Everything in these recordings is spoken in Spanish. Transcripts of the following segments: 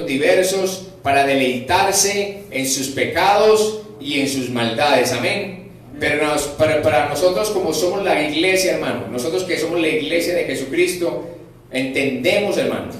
diversos para deleitarse en sus pecados y en sus maldades, amén. Pero para nosotros, como somos la iglesia, hermano, nosotros que somos la iglesia de Jesucristo, entendemos, hermano,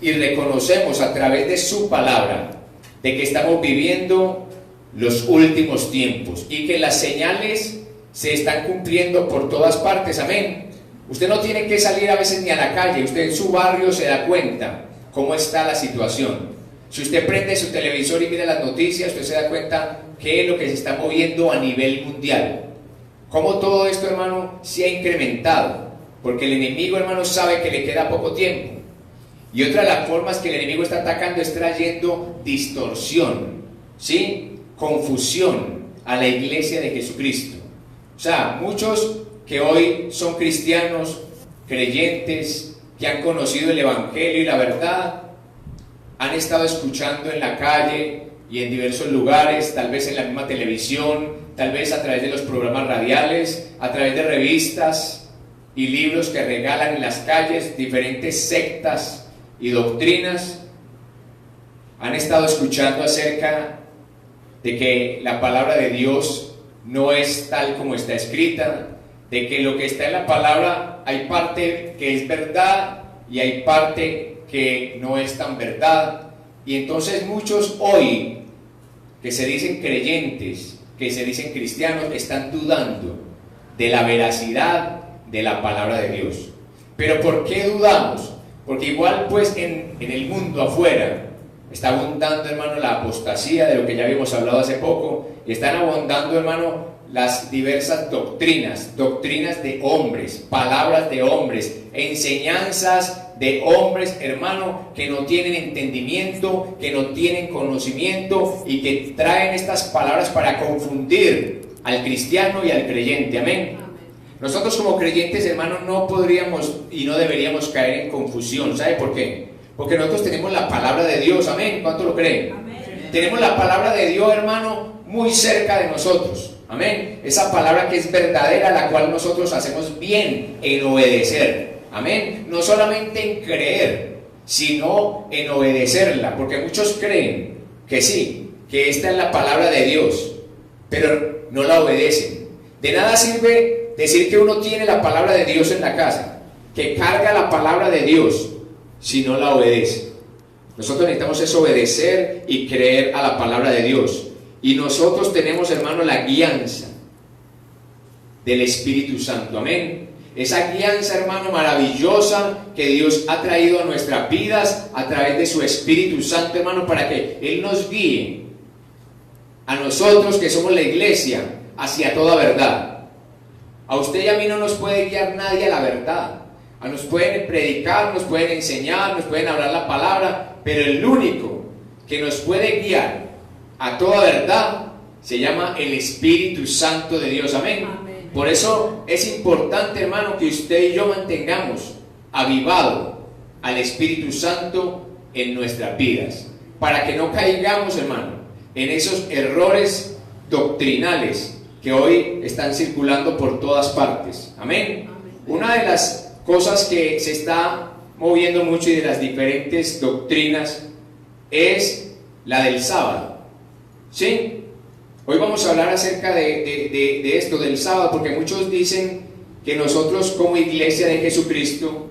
y reconocemos a través de su palabra de que estamos viviendo los últimos tiempos y que las señales se están cumpliendo por todas partes, amén. Usted no tiene que salir a veces ni a la calle, usted en su barrio se da cuenta cómo está la situación. Si usted prende su televisor y mira las noticias, usted se da cuenta qué es lo que se está moviendo a nivel mundial. Cómo todo esto, hermano, se ha incrementado, porque el enemigo, hermano, sabe que le queda poco tiempo. Y otra de las formas que el enemigo está atacando es trayendo distorsión, ¿sí? Confusión a la iglesia de Jesucristo. O sea, muchos que hoy son cristianos, creyentes, que han conocido el evangelio y la verdad, han estado escuchando en la calle y en diversos lugares, tal vez en la misma televisión, tal vez a través de los programas radiales, a través de revistas y libros que regalan en las calles, diferentes sectas y doctrinas, han estado escuchando acerca de que la palabra de Dios no es tal como está escrita, de que lo que está en la palabra hay parte que es verdad y hay parte que no es tan verdad. Y entonces muchos hoy que se dicen creyentes, que se dicen cristianos, están dudando de la veracidad de la palabra de Dios. Pero ¿por qué dudamos? Porque igual pues en el mundo afuera está abundando, hermano, la apostasía, de lo que ya habíamos hablado hace poco, y están abundando, hermano, las diversas doctrinas de hombres, palabras de hombres, enseñanzas de hombres, hermano, que no tienen entendimiento, que no tienen conocimiento y que traen estas palabras para confundir al cristiano y al creyente, amén. Nosotros como creyentes, hermano, no podríamos y no deberíamos caer en confusión. ¿Sabe por qué? Porque nosotros tenemos la palabra de Dios, amén. ¿Cuánto lo creen? Amén. Tenemos la palabra de Dios, hermano, muy cerca de nosotros. Amén. Esa palabra que es verdadera, la cual nosotros hacemos bien en obedecer. Amén. No solamente en creer, sino en obedecerla. Porque muchos creen que sí, que esta es la palabra de Dios, pero no la obedecen. De nada sirve decir que uno tiene la palabra de Dios en la casa, que carga la palabra de Dios, si no la obedece. Nosotros necesitamos es obedecer y creer a la palabra de Dios. Y nosotros tenemos, hermano, la guianza del Espíritu Santo, amén. Esa guianza, hermano, maravillosa que Dios ha traído a nuestras vidas a través de su Espíritu Santo, hermano, para que Él nos guíe a nosotros que somos la iglesia hacia toda verdad. A usted y a mí no nos puede guiar nadie a la verdad. Nos pueden predicar, nos pueden enseñar, nos pueden hablar la palabra, pero el único que nos puede guiar a toda verdad se llama el Espíritu Santo de Dios, amén. Amén. Por eso es importante, hermano, que usted y yo mantengamos avivado al Espíritu Santo en nuestras vidas, para que no caigamos, hermano, en esos errores doctrinales que hoy están circulando por todas partes, amén. Amén. Una de las cosas que se está moviendo mucho y de las diferentes doctrinas es la del sábado, ¿sí? Hoy vamos a hablar acerca de esto, del sábado, porque muchos dicen que nosotros como iglesia de Jesucristo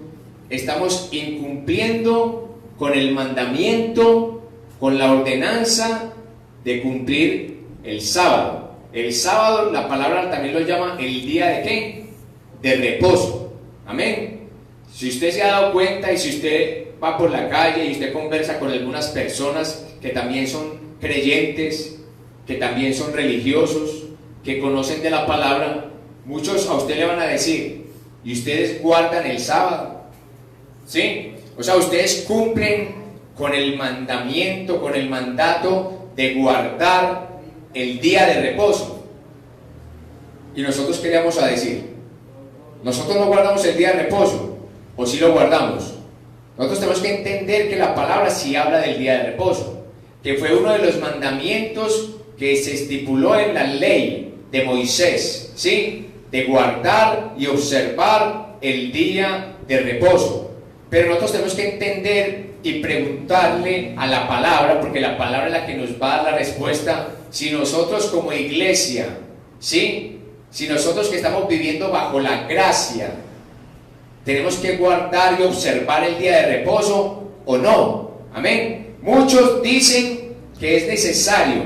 estamos incumpliendo con el mandamiento, con la ordenanza de cumplir el sábado. El sábado, la palabra también lo llama el día de ¿qué? De reposo. Amén. Si usted se ha dado cuenta y si usted va por la calle y usted conversa con algunas personas que también son creyentes, que también son religiosos, que conocen de la palabra, muchos a usted le van a decir: ¿y ustedes guardan el sábado? ¿Sí? O sea, ustedes cumplen con el mandamiento, con el mandato de guardar el día de reposo. Y nosotros queríamos a decir: nosotros no guardamos el día de reposo, o sí lo guardamos. Nosotros tenemos que entender que la palabra sí habla del día de reposo, que fue uno de los mandamientos que se estipuló en la ley de Moisés, ¿sí? De guardar y observar el día de reposo. Pero nosotros tenemos que entender y preguntarle a la palabra, porque la palabra es la que nos va a dar la respuesta, si nosotros como iglesia, ¿sí? Si nosotros que estamos viviendo bajo la gracia, tenemos que guardar y observar el día de reposo o no. Amén. Muchos dicen que es necesario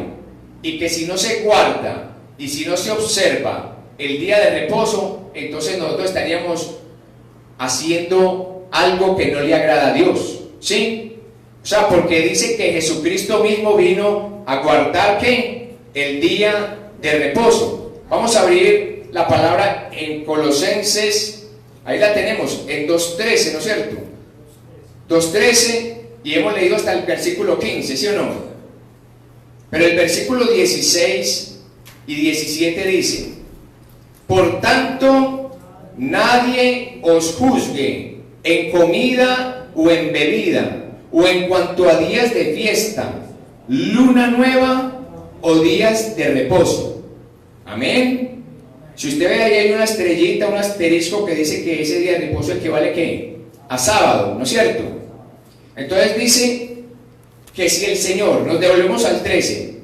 y que si no se guarda y si no se observa el día de reposo, entonces nosotros estaríamos haciendo algo que no le agrada a Dios. ¿Sí? O sea, porque dice que Jesucristo mismo vino a guardar ¿qué? El día de reposo. Vamos a abrir la palabra en Colosenses, ahí la tenemos, en 2:13, ¿no es cierto? 2:13 y hemos leído hasta el versículo 15, ¿sí o no? Pero el versículo 16 y 17 dice: por tanto, nadie os juzgue en comida o en bebida, o en cuanto a días de fiesta, luna nueva o días de reposo. Amén. Si usted ve ahí hay una estrellita, un asterisco que dice que ese día de reposo equivale ¿qué? A sábado, ¿no es cierto? Entonces dice que si el Señor, nos devolvemos al 13,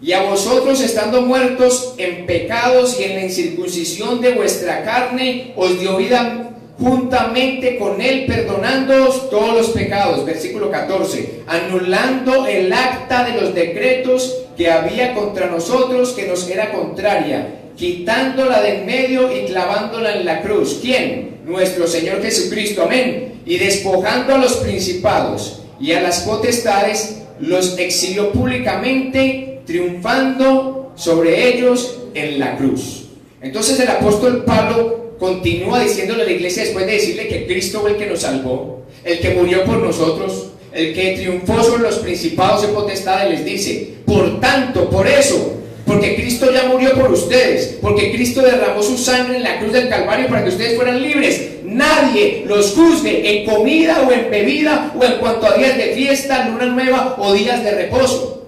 y a vosotros estando muertos en pecados y en la incircuncisión de vuestra carne, os dio vida juntamente con él, perdonándoos todos los pecados, versículo 14, anulando el acta de los decretos que había contra nosotros, que nos era contraria, quitándola de en medio y clavándola en la cruz. ¿Quién? Nuestro Señor Jesucristo, amén. Y despojando a los principados y a las potestades, los exhibió públicamente, triunfando sobre ellos en la cruz. Entonces el apóstol Pablo continúa diciéndole a la iglesia, después de decirle que Cristo fue el que nos salvó, el que murió por nosotros, el que triunfó sobre los principados y potestades, les dice: por tanto, por eso, porque Cristo ya murió por ustedes, porque Cristo derramó su sangre en la cruz del Calvario para que ustedes fueran libres, nadie los juzgue en comida o en bebida, o en cuanto a días de fiesta, luna nueva o días de reposo,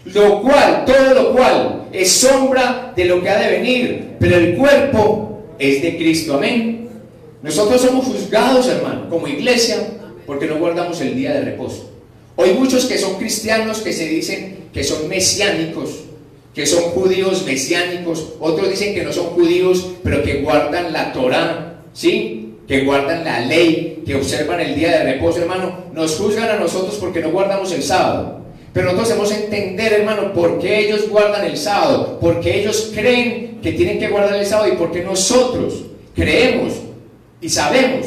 lo cual, todo lo cual es sombra de lo que ha de venir, pero el cuerpo es de Cristo, amén. Nosotros somos juzgados, hermano, como iglesia, porque no guardamos el día de reposo. Hoy muchos que son cristianos, que se dicen que son mesiánicos, que son judíos mesiánicos, otros dicen que no son judíos, pero que guardan la Torá, ¿sí? Que guardan la ley, que observan el día de reposo, hermano. Nos juzgan a nosotros porque no guardamos el sábado. Pero nosotros debemos entender, hermano, por qué ellos guardan el sábado, por qué ellos creen que tienen que guardar el sábado y por qué nosotros creemos y sabemos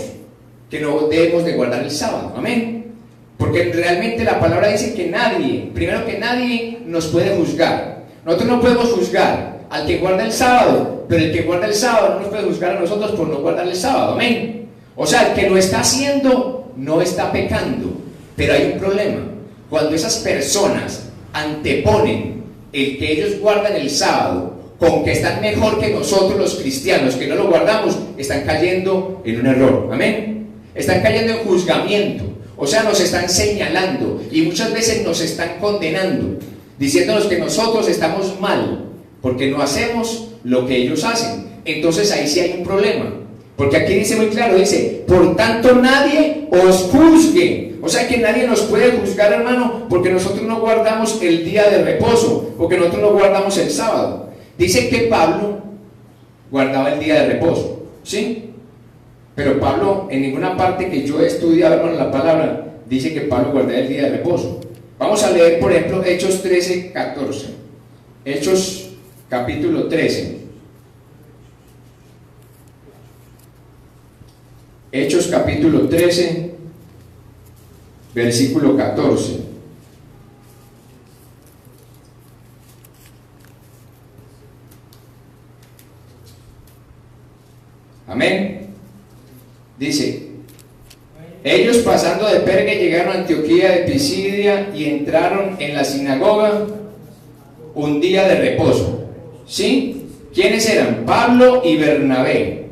que no debemos de guardar el sábado. Amén. Porque realmente la palabra dice que nadie, primero que nadie nos puede juzgar. Nosotros no podemos juzgar al que guarda el sábado, pero el que guarda el sábado no nos puede juzgar a nosotros por no guardar el sábado. Amén. O sea, el que lo está haciendo no está pecando, pero hay un problema. Cuando esas personas anteponen el que ellos guardan el sábado con que están mejor que nosotros los cristianos que no lo guardamos, están cayendo en un error. Amén. Están cayendo en juzgamiento, o sea, nos están señalando y muchas veces nos están condenando, diciéndonos que nosotros estamos mal porque no hacemos lo que ellos hacen. Entonces ahí sí hay un problema, porque aquí dice muy claro, dice: por tanto nadie os juzgue. O sea que nadie nos puede juzgar, hermano, porque nosotros no guardamos el día de reposo, porque nosotros no guardamos el sábado. Dice que Pablo guardaba el día de reposo, ¿sí? Pero Pablo, en ninguna parte que yo he estudiado, hermano, la palabra, dice que Pablo guardaba el día de reposo. Vamos a leer, por ejemplo, Hechos 13, 14. Hechos capítulo 13. Hechos capítulo 13, versículo 14. Amén. Dice: ellos pasando de Perge llegaron a Antioquía de Pisidia y entraron en la sinagoga un día de reposo. ¿Sí? ¿Quiénes eran? Pablo y Bernabé.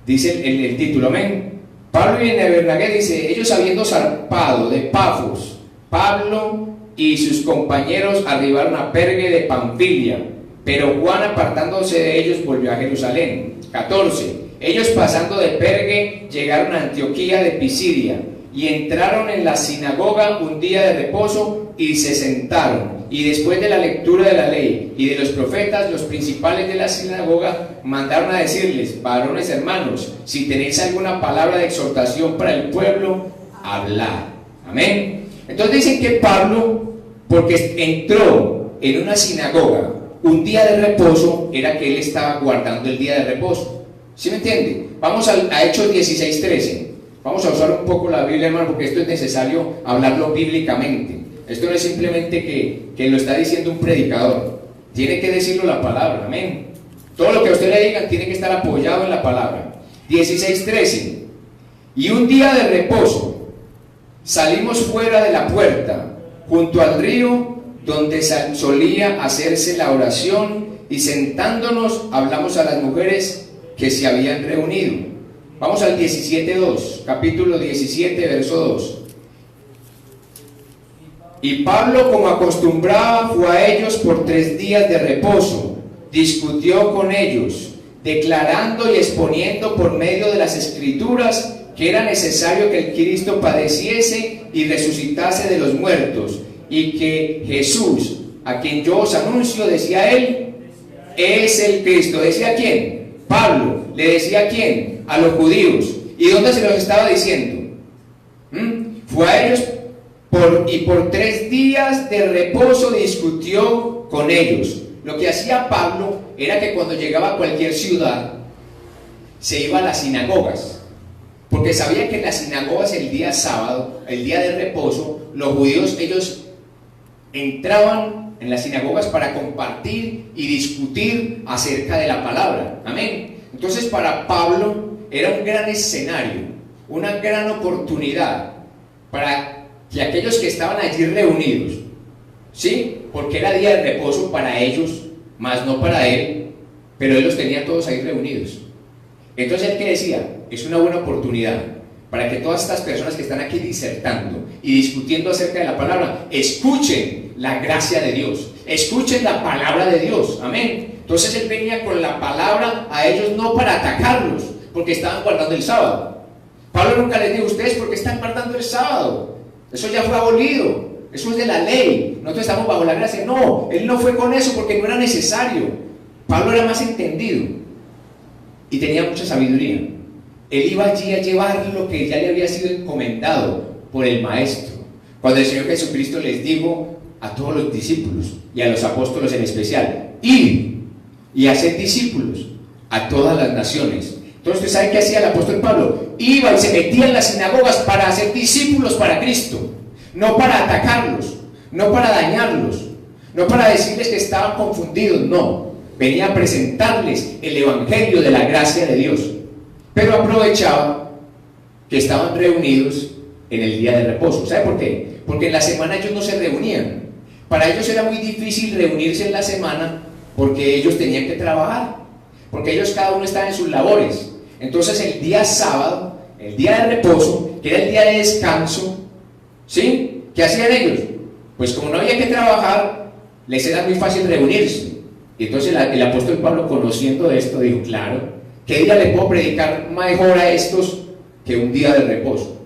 Dice el título, amén. Pablo y Bernabé, dice: ellos habiendo zarpado de Pafos, Pablo y sus compañeros arribaron a Perge de Panfilia, pero Juan, apartándose de ellos, volvió a Jerusalén. 14. Ellos pasando de Perge llegaron a Antioquía de Pisidia y entraron en la sinagoga un día de reposo y se sentaron. Y después de la lectura de la ley y de los profetas, los principales de la sinagoga mandaron a decirles: varones hermanos, si tenéis alguna palabra de exhortación para el pueblo, hablad. Amén. Entonces dicen que Pablo, porque entró en una sinagoga un día de reposo, era que él estaba guardando el día de reposo. ¿Sí me entiende? Vamos a Hechos 16:13. Vamos a usar un poco la Biblia, hermano, porque esto es necesario hablarlo bíblicamente. Esto no es simplemente que lo está diciendo un predicador. Tiene que decirlo la palabra, amén. Todo lo que a usted le digan tiene que estar apoyado en la palabra. 16:13. Y un día de reposo salimos fuera de la puerta, junto al río, donde solía hacerse la oración, y sentándonos hablamos a las mujeres que se habían reunido. Vamos al 17:2, capítulo 17, verso 2. Y Pablo, como acostumbraba, fue a ellos por 3 días de reposo, discutió con ellos, declarando y exponiendo por medio de las Escrituras que era necesario que el Cristo padeciese y resucitase de los muertos, y que Jesús, a quien yo os anuncio, decía él, es el Cristo. ¿Decía quién? Pablo. ¿Le decía a quién? A los judíos. ¿Y dónde se los estaba diciendo? Fue a ellos por 3 días de reposo discutió con ellos. Lo que hacía Pablo era que cuando llegaba a cualquier ciudad se iba a las sinagogas, porque sabía que en las sinagogas el día sábado, el día de reposo, los judíos, ellos entraban en las sinagogas para compartir y discutir acerca de la palabra. Amén. Entonces para Pablo era un gran escenario, una gran oportunidad para que aquellos que estaban allí reunidos, ¿sí? Porque era día de reposo para ellos, más no para él, pero él los tenía todos ahí reunidos. Entonces él, ¿qué decía? Es una buena oportunidad para que todas estas personas que están aquí disertando y discutiendo acerca de la palabra, escuchen la gracia de Dios, escuchen la palabra de Dios. Amén. Entonces él venía con la palabra a ellos, no para atacarlos, porque estaban guardando el sábado. Pablo nunca les dijo: ustedes, ¿por qué están guardando el sábado? Eso ya fue abolido, eso es de la ley, nosotros estamos bajo la gracia. No, él no fue con eso porque no era necesario. Pablo era más entendido y tenía mucha sabiduría. Él iba allí a llevar lo que ya le había sido encomendado por el maestro. Cuando el Señor Jesucristo les dijo a todos los discípulos y a los apóstoles en especial: id y haced discípulos a todas las naciones. Entonces, ¿usted sabe qué hacía el apóstol Pablo? Iba y se metía en las sinagogas para hacer discípulos para Cristo, no para atacarlos, no para dañarlos, no para decirles que estaban confundidos, no. Venía a presentarles el evangelio de la gracia de Dios, pero aprovechaba que estaban reunidos en el día de reposo. ¿Sabe por qué? Porque en la semana ellos no se reunían. Para ellos era muy difícil reunirse en la semana porque ellos tenían que trabajar, porque ellos cada uno estaba en sus labores. Entonces el día sábado, el día de reposo, que era el día de descanso, ¿sí? ¿Qué hacían ellos? Pues como no había que trabajar, les era muy fácil reunirse. Y entonces el apóstol Pablo, conociendo esto, dijo: claro, ¿qué día le puedo predicar mejor a estos que un día de reposo?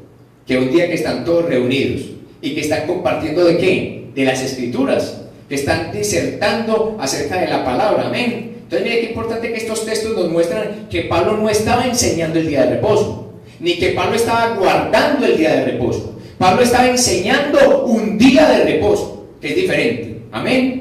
Que un día que están todos reunidos y que están compartiendo ¿de qué? De las Escrituras, que están disertando acerca de la palabra. Amén. Entonces mire qué importante que estos textos nos muestran que Pablo no estaba enseñando el día de reposo, ni que Pablo estaba guardando el día de reposo. Pablo estaba enseñando un día de reposo, que es diferente. Amén.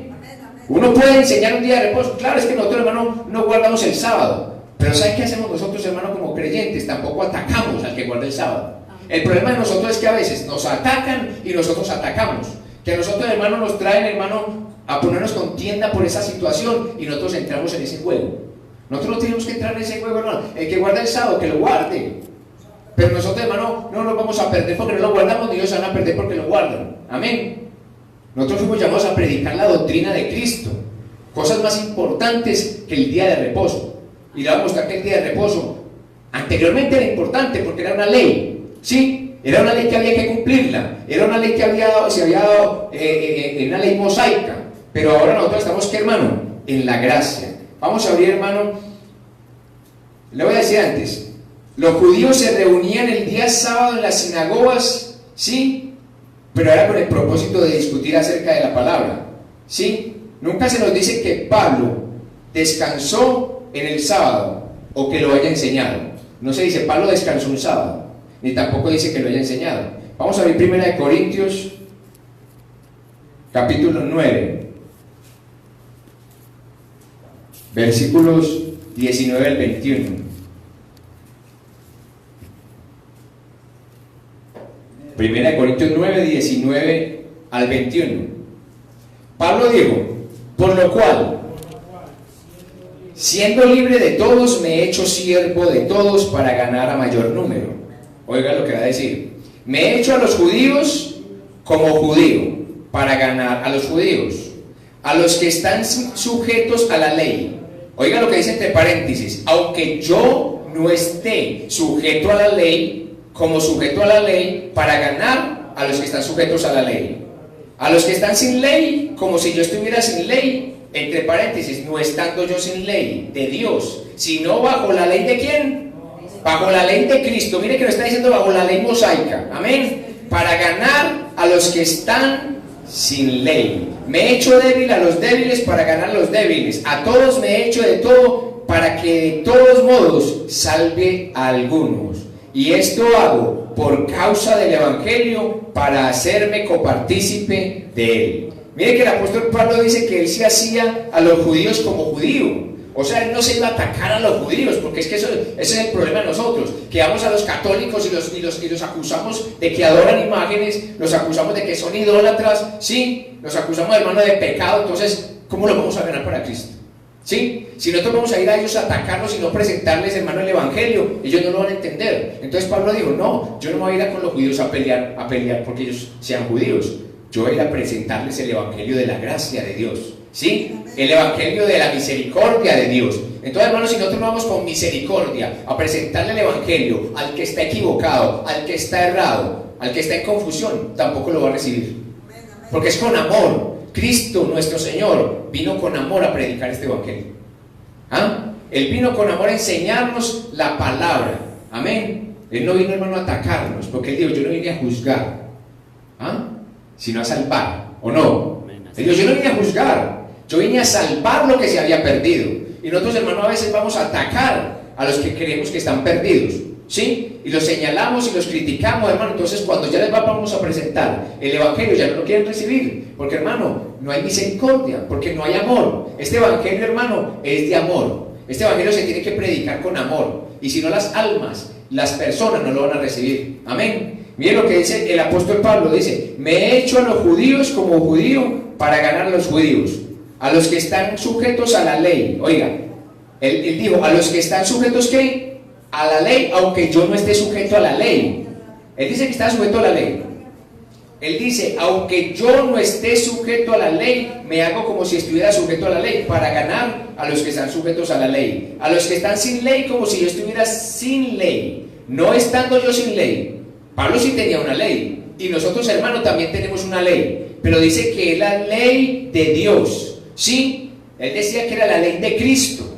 Uno puede enseñar un día de reposo. Claro, es que nosotros, hermano, no guardamos el sábado, pero ¿sabe qué hacemos nosotros, hermano, como creyentes? Tampoco atacamos al que guarda el sábado. El problema de nosotros es que a veces nos atacan y nosotros atacamos. Que a nosotros, hermano, nos traen, hermano, a ponernos contienda por esa situación y nosotros entramos en ese juego. Nosotros no tenemos que entrar en ese juego, hermano. El que guarda el sábado, que lo guarde. Pero nosotros, hermano, no nos vamos a perder porque no lo guardamos, ni ellos se van a perder porque lo guardan. Amén. Nosotros fuimos llamados a predicar la doctrina de Cristo, cosas más importantes que el día de reposo. Y le vamos a mostrar que el día de reposo anteriormente era importante porque era una ley, ¿sí? Era una ley que había que cumplirla, era una ley que se había dado en una ley mosaica. Pero ahora nosotros estamos, ¿qué, hermano? En la gracia. Vamos a abrir, hermano. Le voy a decir antes, Los judíos se reunían el día sábado en las sinagogas, ¿sí? Pero era con el propósito de discutir acerca de la palabra, ¿sí? Nunca se nos dice que Pablo descansó en el sábado o que lo haya enseñado. No se dice Pablo descansó un sábado, ni tampoco dice que lo haya enseñado. Vamos a ver 1 Corintios, capítulo 9, versículos 19 al 21. 1 Corintios 9, 19 al 21. Pablo dijo: por lo cual, siendo libre de todos, me he hecho siervo de todos para ganar a mayor número. Oiga lo que va a decir: me he hecho a los judíos como judío para ganar a los judíos, a los que están sujetos a la ley. Oiga lo que dice entre paréntesis: aunque yo no esté sujeto a la ley, como sujeto a la ley, para ganar a los que están sujetos a la ley. A los que están sin ley, como si yo estuviera sin ley, entre paréntesis, no estando yo sin ley de Dios, sino bajo la ley de ¿quién? Bajo la ley de Cristo. Mire que lo está diciendo bajo la ley mosaica, amén, para ganar a los que están sin ley. Me he hecho débil a los débiles para ganar a los débiles. A todos me he hecho de todo para que de todos modos salve a algunos. Y esto hago por causa del Evangelio, para hacerme copartícipe de él. Mire que el apóstol Pablo dice que él se hacía a los judíos como judío. O sea, él no se iba a atacar a los judíos, porque es que ese es el problema de nosotros, que vamos a los católicos y los acusamos de que adoran imágenes, los acusamos de que son idólatras, ¿sí? Los acusamos, hermano, de pecado. Entonces, ¿cómo lo vamos a ganar para Cristo? ¿Sí? Si nosotros vamos a ir a ellos a atacarlos y no presentarles, hermano, el Evangelio, ellos no lo van a entender. Entonces Pablo dijo: no, yo no me voy a ir a con los judíos a pelear porque ellos sean judíos. Yo voy a ir a presentarles el Evangelio de la gracia de Dios, ¿sí? El Evangelio de la misericordia de Dios. Entonces, hermanos, si nosotros vamos con misericordia a presentarle el Evangelio al que está equivocado, al que está errado, al que está en confusión, tampoco lo va a recibir, porque es con amor. Cristo, nuestro Señor, vino con amor a predicar este Evangelio. ¿Ah? Él vino con amor a enseñarnos la palabra. Amén. Él no vino, hermano, a atacarnos, porque él dijo: yo no vine a juzgar, ¿ah?, sino a salvar. ¿O no? Él dijo: yo no vine a juzgar, yo vine a salvar lo que se había perdido. Y nosotros, hermano, a veces vamos a atacar a los que creemos que están perdidos, ¿sí? Y los señalamos y los criticamos, hermano. Entonces, cuando ya les vamos a presentar el Evangelio, ya no lo quieren recibir, porque, hermano, no hay misericordia, porque no hay amor. Este Evangelio, hermano, es de amor. Este Evangelio se tiene que predicar con amor, y si no, las almas, las personas no lo van a recibir. Amén. Miren lo que dice el apóstol Pablo: dice: me he hecho a los judíos como judío para ganar a los judíos, a los que están sujetos a la ley. Oiga, él dijo: a los que están sujetos, ¿qué? A la ley, aunque yo no esté sujeto a la ley. Él dice que está sujeto a la ley. Él dice: aunque yo no esté sujeto a la ley, me hago como si estuviera sujeto a la ley, para ganar a los que están sujetos a la ley. A los que están sin ley, como si yo estuviera sin ley, no estando yo sin ley. Pablo sí tenía una ley, y nosotros, hermanos, también tenemos una ley, pero dice que es la ley de Dios, ¿sí? Él decía que era la ley de Cristo,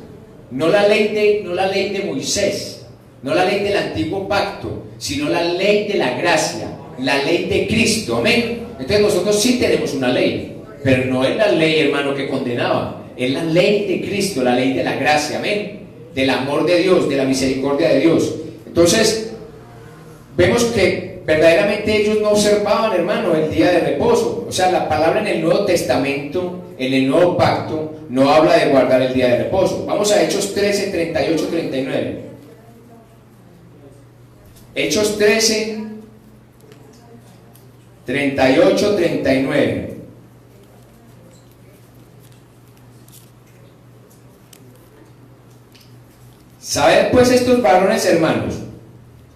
no la ley de Moisés, no la ley del antiguo pacto, sino la ley de la gracia, la ley de Cristo. Amén. Entonces nosotros sí tenemos una ley, pero no es la ley, hermano, que condenaba, es la ley de Cristo, la ley de la gracia, amén, del amor de Dios, de la misericordia de Dios. Entonces vemos que verdaderamente ellos no observaban, hermano, el día de reposo. O sea, la palabra en el Nuevo Testamento, en el Nuevo Pacto, no habla de guardar el día de reposo. Vamos a Hechos 13, 38, 39. Hechos 13, 38, 39. Sabed pues estos varones, hermanos,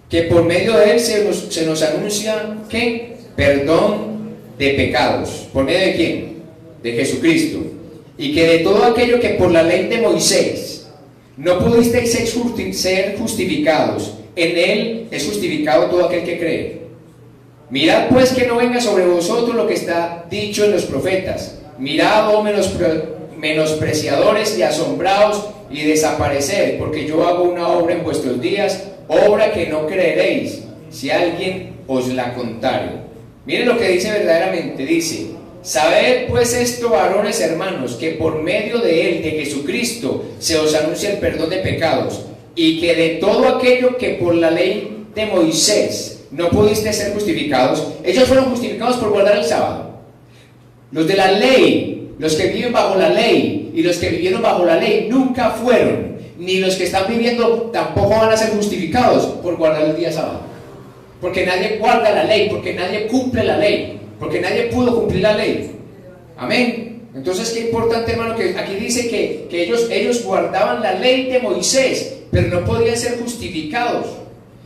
que por medio de él se nos anuncia, ¿qué? Perdón de pecados. ¿Por medio de quién? De Jesucristo. Y que de todo aquello que por la ley de Moisés no pudisteis ser justificados, en él es justificado todo aquel que cree. Mirad pues que no venga sobre vosotros lo que está dicho en los profetas. Mirad, oh menospreciadores y asombrados, y desaparecer, porque yo hago una obra en vuestros días, obra que no creeréis, si alguien os la contare. Miren lo que dice verdaderamente, dice: sabed pues esto, varones hermanos, que por medio de él, de Jesucristo, se os anuncia el perdón de pecados, y que de todo aquello que por la ley de Moisés no pudiste ser justificados, ellos fueron justificados por guardar el sábado. Los de la ley, los que viven bajo la ley y los que vivieron bajo la ley nunca fueron, ni los que están viviendo tampoco van a ser justificados por guardar el día sábado, porque nadie guarda la ley, porque nadie cumple la ley, porque nadie pudo cumplir la ley. Amén. Entonces, qué importante, hermano, que aquí dice que ellos guardaban la ley de Moisés, pero no podían ser justificados,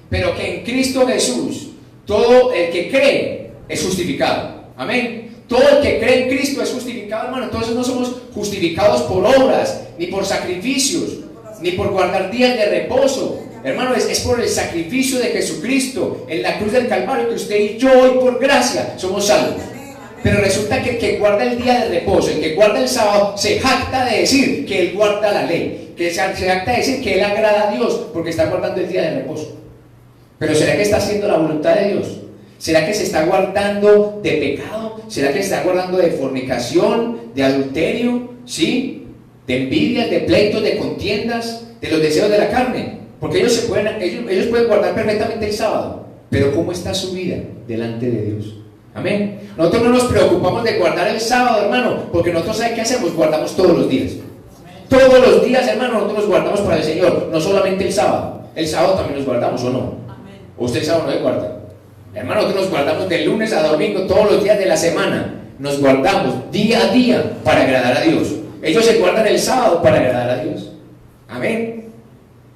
pero que en Cristo Jesús todo el que cree es justificado. Amén. Todo el que cree en Cristo es justificado, hermano. Entonces no somos justificados por obras, ni por sacrificios, ni por guardar días de reposo. Hermano, es por el sacrificio de Jesucristo en la cruz del Calvario que usted y yo hoy por gracia somos salvos. Pero resulta que el que guarda el día de reposo, el que guarda el sábado, se jacta de decir que él guarda la ley, que se jacta de decir que él agrada a Dios porque está guardando el día de reposo. Pero ¿será que está haciendo la voluntad de Dios? ¿Será que se está guardando de pecado? ¿Será que se está guardando de fornicación, de adulterio, ¿sí? De envidias, de pleitos, de contiendas, de los deseos de la carne? Porque ellos pueden guardar perfectamente el sábado, pero ¿cómo está su vida delante de Dios? Amén. Nosotros no nos preocupamos de guardar el sábado, hermano, porque nosotros, ¿saben qué hacemos? Guardamos todos los días. Todos los días, hermano, nosotros nos guardamos para el Señor, no solamente el sábado. El sábado también nos guardamos, ¿o no? ¿O usted el sábado no se guarda? Hermano, nosotros nos guardamos de lunes a domingo, todos los días de la semana. Nos guardamos día a día para agradar a Dios. Ellos se guardan el sábado para agradar a Dios. Amén.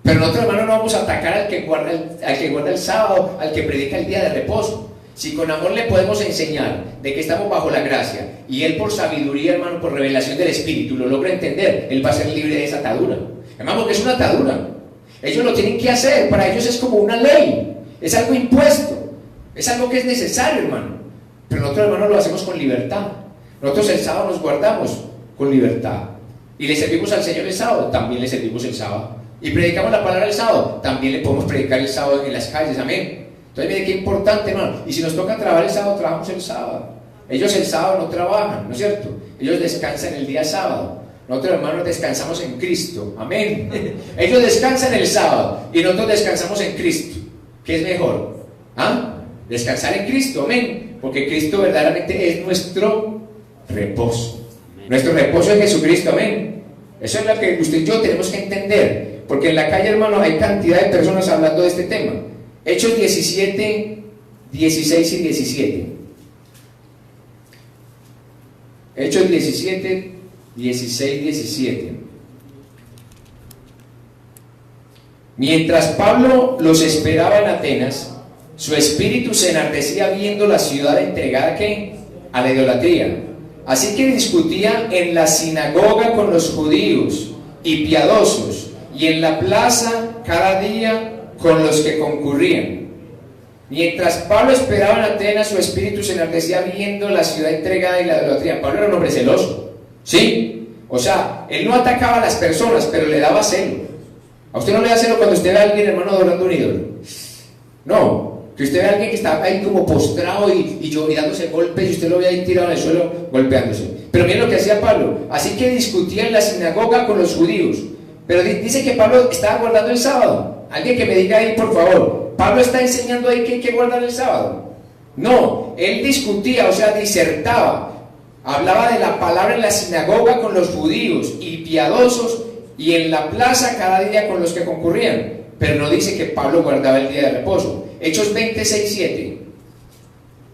Pero nosotros, hermano, no vamos a atacar al que guarda el sábado, al que predica el día de reposo. Si con amor le podemos enseñar de que estamos bajo la gracia y él por sabiduría, hermano, por revelación del Espíritu lo logra entender, él va a ser libre de esa atadura. Hermano, porque es una atadura. Ellos lo tienen que hacer, para ellos es como una ley, es algo impuesto. Es algo que es necesario, hermano. Pero nosotros, hermano, lo hacemos con libertad. Nosotros el sábado nos guardamos con libertad. Y le servimos al Señor el sábado, también le servimos el sábado. Y predicamos la palabra el sábado, también le podemos predicar el sábado en las calles. Amén. Entonces, mire qué importante, hermano. Y si nos toca trabajar el sábado, trabajamos el sábado. Ellos el sábado no trabajan, ¿no es cierto? Ellos descansan el día sábado. Nosotros, hermanos, descansamos en Cristo. Amén. Ellos descansan el sábado y nosotros descansamos en Cristo. ¿Qué es mejor? ¿Ah? Descansar en Cristo, amén, porque Cristo verdaderamente es nuestro reposo. Nuestro reposo es Jesucristo, amén. Eso es lo que usted y yo tenemos que entender, porque en la calle, hermano, hay cantidad de personas hablando de este tema. Hechos 17, 16 y 17. Hechos 17, 16, 17. Mientras Pablo los esperaba en Atenas, su espíritu se enardecía viendo la ciudad entregada, ¿qué? A la idolatría. Así que discutía en la sinagoga con los judíos y piadosos, y en la plaza cada día con los que concurrían. Mientras Pablo esperaba en Atenas, su espíritu se enardecía viendo la ciudad entregada y la idolatría. Pablo era un hombre celoso, ¿sí? O sea, él no atacaba a las personas, pero le daba celo. ¿A usted no le da celo cuando usted ve a alguien, hermano, adorando un ídolo? No. Que usted ve a alguien que está ahí como postrado y dándose golpes, y usted lo ve ahí tirado en el suelo golpeándose. Pero miren lo que hacía Pablo. Así que discutía en la sinagoga con los judíos. Pero dice que Pablo estaba guardando el sábado. Alguien que me diga ahí, por favor, ¿Pablo está enseñando ahí que hay que guardar el sábado? No, él discutía, o sea, disertaba. Hablaba de la palabra en la sinagoga con los judíos y piadosos, y en la plaza cada día con los que concurrían. Pero no dice que Pablo guardaba el día de reposo. Hechos 20, 6, 7.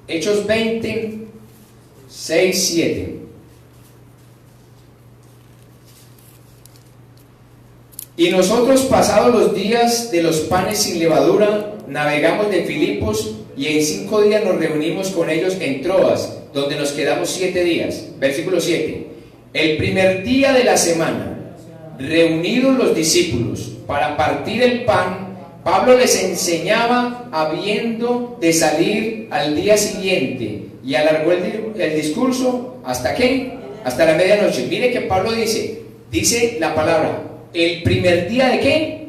Hechos 20, 6, 7. Y nosotros, pasados los días de los panes sin levadura, navegamos de Filipos, y en 5 días nos reunimos con ellos en Troas, donde nos quedamos 7 días. Versículo 7. El primer día de la semana, reunidos los discípulos para partir el pan, Pablo les enseñaba habiendo de salir al día siguiente, y alargó el discurso ¿hasta qué? Hasta la medianoche. Mire que Pablo dice la palabra, ¿el primer día de qué?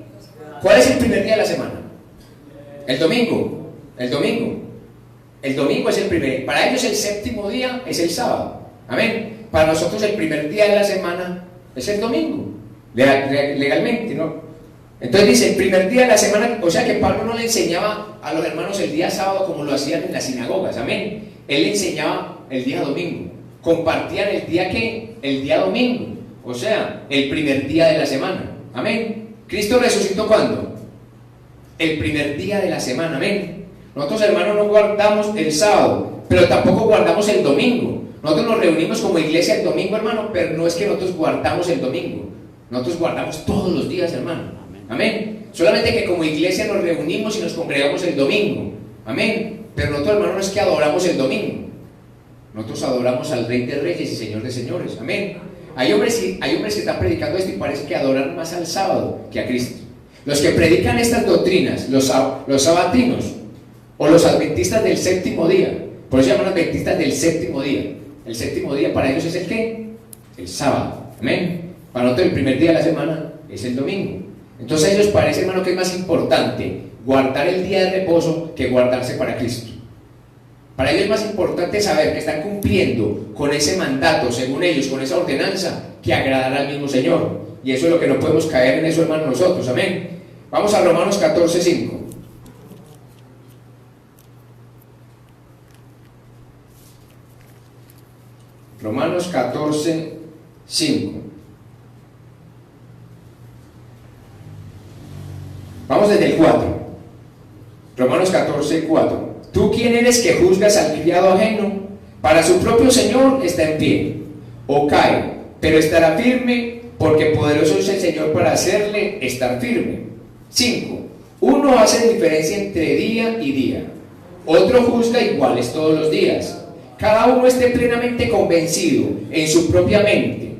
¿Cuál es el primer día de la semana? El domingo, el domingo. El domingo es el primer, para ellos el séptimo día es el sábado. Amén. Para nosotros el primer día de la semana es el domingo, legalmente, ¿no? Entonces dice, el primer día de la semana, o sea que Pablo no le enseñaba a los hermanos el día sábado como lo hacían en las sinagogas, amén. Él le enseñaba el día domingo, compartían el día ¿qué? El día domingo, o sea, el primer día de la semana, amén. ¿Cristo resucitó cuándo? El primer día de la semana, amén. Nosotros, hermanos, no guardamos el sábado, pero tampoco guardamos el domingo. Nosotros nos reunimos como iglesia el domingo, hermano, pero no es que nosotros guardamos el domingo. Nosotros guardamos todos los días, hermano. Amén. Solamente que como iglesia nos reunimos y nos congregamos el domingo. Amén. Pero nosotros, hermano, no es que adoramos el domingo. Nosotros adoramos al Rey de Reyes y Señor de Señores. Amén. Hay hombres que están predicando esto y parece que adoran más al sábado que a Cristo. Los que predican estas doctrinas, los sabatinos o los adventistas del séptimo día, por eso se llaman adventistas del séptimo día. El séptimo día para ellos es el ¿qué? El sábado. Amén. Para nosotros el primer día de la semana es el domingo. Entonces a ellos parece, hermano, que es más importante guardar el día de reposo que guardarse para Cristo. Para ellos es más importante saber que están cumpliendo con ese mandato, según ellos, con esa ordenanza, que agradar al mismo Señor. Y eso es lo que no podemos caer en eso, hermano, nosotros. Amén. Vamos a Romanos 14:5. Romanos 14:5. Vamos desde el 4. Romanos 14:4. ¿Tú quién eres que juzgas al criado ajeno? Para su propio Señor está en pie, o cae, pero estará firme, porque poderoso es el Señor para hacerle estar firme. 5. Uno hace diferencia entre día y día, otro juzga iguales todos los días. Cada uno esté plenamente convencido en su propia mente.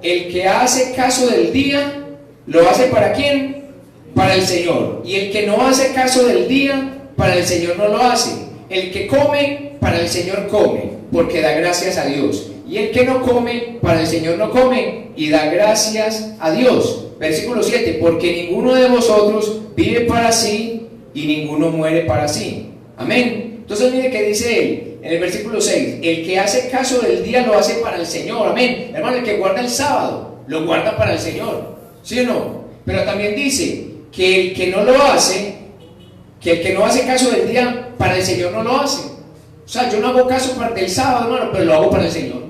El que hace caso del día, ¿lo hace para quién? Para el Señor. Y el que no hace caso del día, para el Señor no lo hace. El que come, para el Señor come, porque da gracias a Dios. Y el que no come, para el Señor no come, y da gracias a Dios. Versículo 7. Porque ninguno de vosotros vive para sí, y ninguno muere para sí. Amén. Entonces mire que dice él en el versículo 6, el que hace caso del día lo hace para el Señor. Amén. Hermano, el que guarda el sábado lo guarda para el Señor, ¿sí o no? Pero también dice que el que no lo hace, que el que no hace caso del día para el Señor no lo hace. O sea, yo no hago caso del sábado, hermano, pero lo hago para el Señor.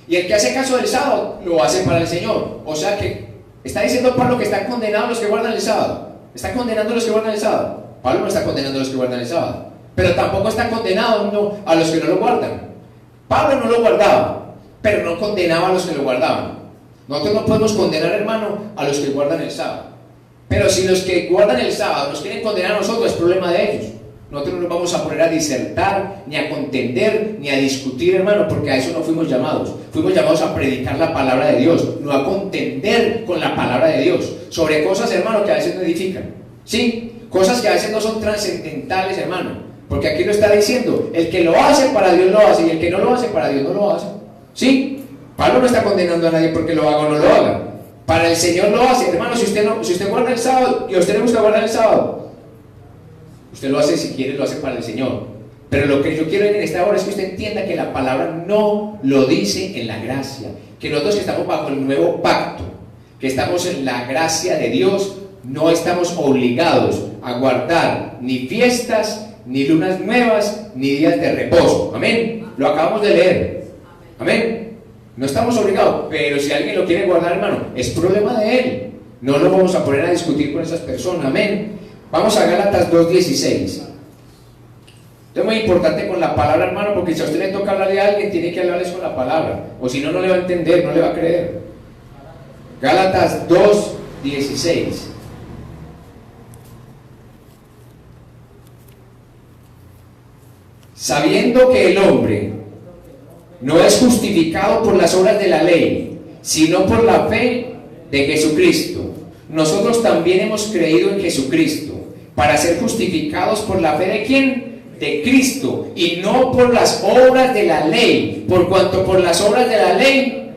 Y el que hace caso del sábado lo hace para el Señor. O sea que está diciendo Pablo que están condenados los que guardan el sábado. ¿Está condenando a los que guardan el sábado? Pablo no está condenando a los que guardan el sábado, pero tampoco está condenado a los que no lo guardan. Pablo no lo guardaba, pero no condenaba a los que lo guardaban. Nosotros no podemos condenar, hermano, a los que guardan el sábado. Pero si los que guardan el sábado nos quieren condenar a nosotros, es problema de ellos. Nosotros no nos vamos a poner a disertar, ni a contender, ni a discutir, hermano, porque a eso no fuimos llamados. Fuimos llamados a predicar la palabra de Dios, no a contender con la palabra de Dios sobre cosas, hermano, que a veces no edifican. ¿Sí? Cosas que a veces no son trascendentales, hermano. Porque aquí lo está diciendo, el que lo hace para Dios lo hace, y el que no lo hace para Dios no lo hace. ¿Sí? Pablo no está condenando a nadie porque lo haga o no lo haga. Para el Señor lo hace. Hermano, si usted guarda el sábado, y a usted le gusta guardar el sábado, usted lo hace, si quiere, lo hace para el Señor. Pero lo que yo quiero en esta hora es que usted entienda que la palabra no lo dice en la gracia. Que nosotros que estamos bajo el nuevo pacto, que estamos en la gracia de Dios, no estamos obligados a guardar ni fiestas, ni lunas nuevas, ni días de reposo. Amén. Lo acabamos de leer. Amén. No estamos obligados, pero si alguien lo quiere guardar, hermano, es problema de él. No lo vamos a poner a discutir con esas personas. Amén. Vamos a Gálatas 2:16. Esto es muy importante con la palabra, hermano, porque si a usted le toca hablarle a alguien, tiene que hablarles con la palabra, o si no, no le va a entender, no le va a creer. Gálatas 2:16. Sabiendo que el hombre no es justificado por las obras de la ley, sino por la fe de Jesucristo. Nosotros también hemos creído en Jesucristo, para ser justificados por la fe ¿de quién? De Cristo, y no por las obras de la ley, por cuanto por las obras de la ley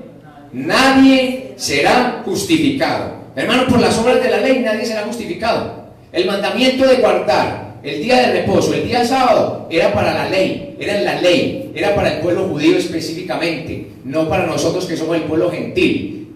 nadie será justificado. Hermano, por las obras de la ley nadie será justificado. El mandamiento de guardar el día de reposo, el día sábado, era para la ley, era en la ley, era para el pueblo judío específicamente, no para nosotros que somos el pueblo gentil,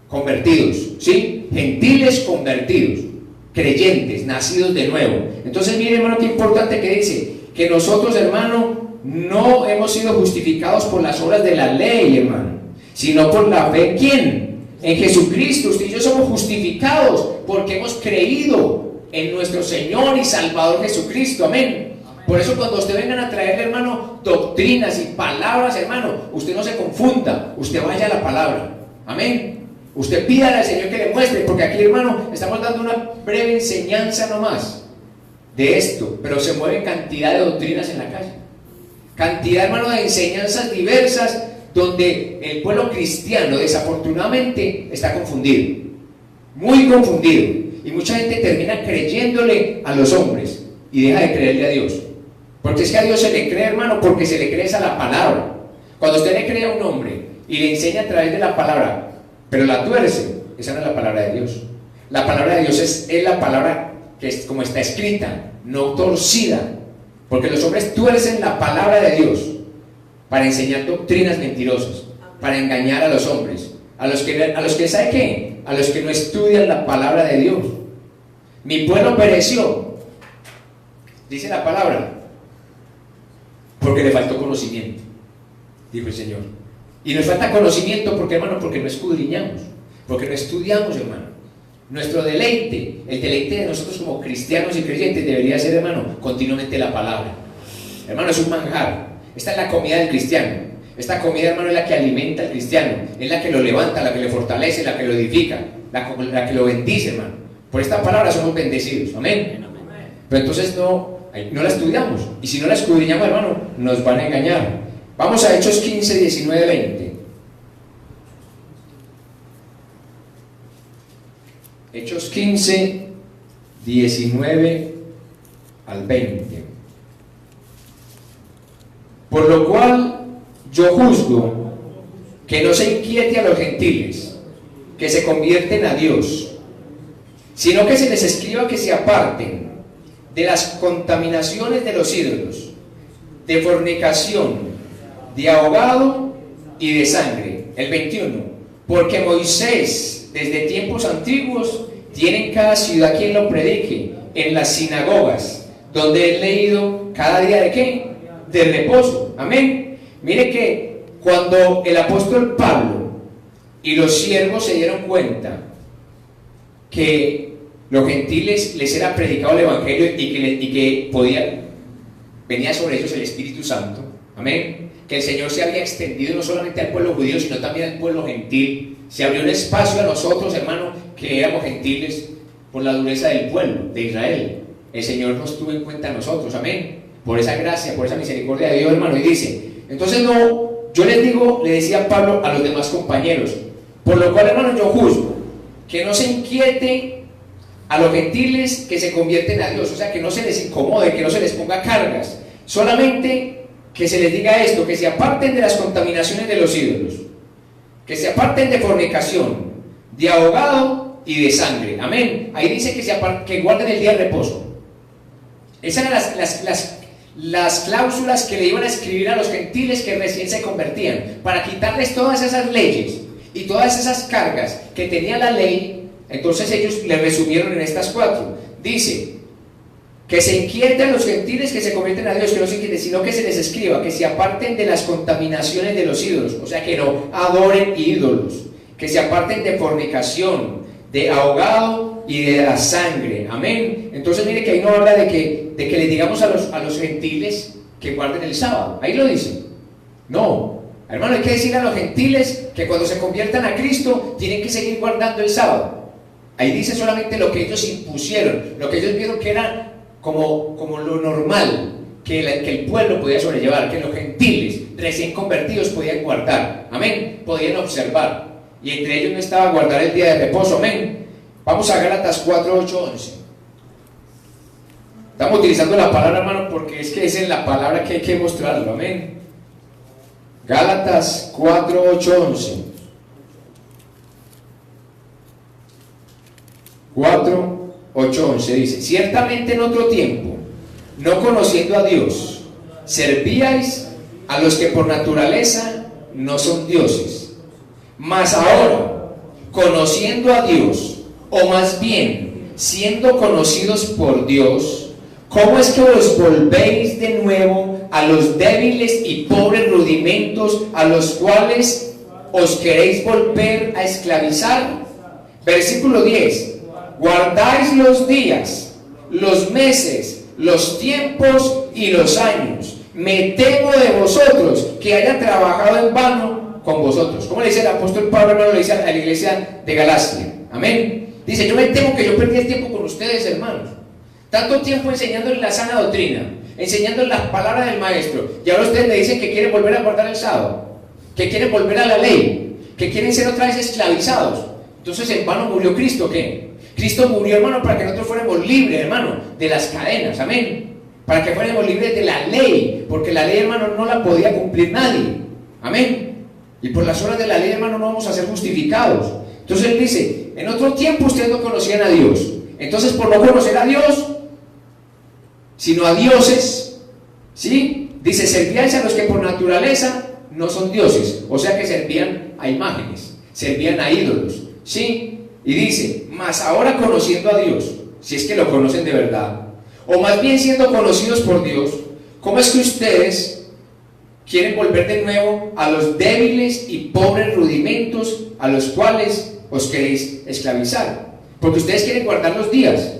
convertidos, ¿sí? Gentiles convertidos, creyentes, nacidos de nuevo. Entonces, mire, hermano, qué importante que dice, que nosotros, hermano, no hemos sido justificados por las obras de la ley, hermano, sino por la fe. ¿Quién? En Jesucristo. Usted y yo somos justificados porque hemos creído en nuestro Señor y Salvador Jesucristo. Amén. Por eso cuando usted vengan a traerle, hermano, doctrinas y palabras, hermano, usted no se confunda, usted vaya a la palabra. Amén. Usted pídale al Señor que le muestre, porque aquí, hermano, estamos dando una breve enseñanza nomás de esto, pero se mueve cantidad de doctrinas en la calle, cantidad, hermano, de enseñanzas diversas, donde el pueblo cristiano desafortunadamente está confundido, muy confundido, y mucha gente termina creyéndole a los hombres y deja de creerle a Dios, porque es que a Dios se le cree, hermano, porque se le cree a la palabra. Cuando usted le cree a un hombre y le enseña a través de la palabra, pero la tuerce, esa no es la palabra de Dios. La palabra de Dios es la palabra que es como está escrita, no torcida, porque los hombres tuercen la palabra de Dios para enseñar doctrinas mentirosas, para engañar a los hombres, a los que ¿sabe qué? A los que no estudian la palabra de Dios. Mi pueblo pereció, dice la palabra, porque le faltó conocimiento, dijo el Señor. Y nos falta conocimiento porque, hermano, porque no escudriñamos, porque no estudiamos, hermano. Nuestro deleite, el deleite de nosotros como cristianos y creyentes debería ser, hermano, continuamente la palabra. Hermano, es un manjar. Esta es la comida del cristiano. Esta comida, hermano, es la que alimenta al cristiano, es la que lo levanta, la que le fortalece, la que lo edifica, la que lo bendice, hermano. Por esta palabra somos bendecidos, amén. Pero entonces no la estudiamos, y si no la escudriñamos, hermano, nos van a engañar. Vamos a Hechos 15, 19, 20. Hechos 15, 19 al 20. Por lo cual yo juzgo que no se inquiete a los gentiles, que se convierten a Dios, sino que se les escriba que se aparten de las contaminaciones de los ídolos, de fornicación, de ahogado y de sangre. El 21. Porque Moisés, desde tiempos antiguos, tiene en cada ciudad quien lo predique, en las sinagogas, donde es leído cada día de ¿qué? De reposo. Amén. Mire que cuando el apóstol Pablo y los siervos se dieron cuenta que los gentiles les era predicado el evangelio y que venía sobre ellos el Espíritu Santo. Amén. Que el Señor se había extendido no solamente al pueblo judío, sino también al pueblo gentil. Se abrió un espacio a nosotros, hermano, que éramos gentiles por la dureza del pueblo de Israel. El Señor nos tuvo en cuenta a nosotros, amén. Por esa gracia, por esa misericordia de Dios, hermano. Y dice, entonces yo les digo, le decía Pablo a los demás compañeros, por lo cual, hermano, yo juzgo que no se inquiete a los gentiles que se convierten a Dios, o sea, que no se les incomode, que no se les ponga cargas, solamente que se les diga esto, que se aparten de las contaminaciones de los ídolos, que se aparten de fornicación, de ahogado y de sangre. Amén. Ahí dice que guarden el día de reposo. Esas eran las cláusulas que le iban a escribir a los gentiles que recién se convertían, para quitarles todas esas leyes y todas esas cargas que tenía la ley. Entonces ellos le resumieron en estas 4. Dice, que se inquieten los gentiles que se convierten a Dios, que no se inquieten, sino que se les escriba, que se aparten de las contaminaciones de los ídolos, o sea, que no adoren ídolos, que se aparten de fornicación, de ahogado y de la sangre. Amén. Entonces mire que ahí no habla de que les digamos a los gentiles que guarden el sábado. Ahí lo dice. No, hermano, hay que decir a los gentiles que cuando se conviertan a Cristo tienen que seguir guardando el sábado. Ahí dice solamente lo que ellos impusieron, lo que ellos vieron que era como lo normal que el pueblo podía sobrellevar, que los gentiles recién convertidos podían guardar, amén, podían observar, y entre ellos no estaba guardar el día de reposo, amén. Vamos a Gálatas 4, 8, 11. Estamos utilizando la palabra, hermano, porque es que esa es la palabra que hay que mostrarlo, amén. Gálatas 4, 8, 11. 4, 8, 11 dice, ciertamente en otro tiempo, no conociendo a Dios, servíais a los que por naturaleza no son dioses. Mas ahora, conociendo a Dios, o más bien, siendo conocidos por Dios, ¿cómo es que os volvéis de nuevo a los débiles y pobres rudimentos a los cuales os queréis volver a esclavizar? Versículo 10. Guardáis los días, los meses, los tiempos y los años. Me temo de vosotros que haya trabajado en vano con vosotros. ¿Cómo le dice el apóstol Pablo, hermano? Le dice a la iglesia de Galacia. Amén. Dice, yo me temo que yo perdí el tiempo con ustedes, hermanos. Tanto tiempo enseñándoles la sana doctrina, enseñándoles las palabras del maestro, y ahora ustedes me dicen que quieren volver a guardar el sábado, que quieren volver a la ley, que quieren ser otra vez esclavizados. Entonces, ¿en vano murió Cristo? ¿Qué? Cristo murió, hermano, para que nosotros fuéramos libres, hermano, de las cadenas, amén. Para que fuéramos libres de la ley, porque la ley, hermano, no la podía cumplir nadie, amén. Y por las obras de la ley, hermano, no vamos a ser justificados. Entonces él dice, en otro tiempo ustedes no conocían a Dios. Entonces, por no conocer a Dios, sino a dioses, ¿sí? Dice, servíais a los que por naturaleza no son dioses, o sea que servían a imágenes, servían a ídolos, ¿sí? Y dice, mas ahora conociendo a Dios, si es que lo conocen de verdad, o más bien siendo conocidos por Dios, ¿cómo es que ustedes quieren volver de nuevo a los débiles y pobres rudimentos a los cuales os queréis esclavizar? Porque ustedes quieren guardar los días,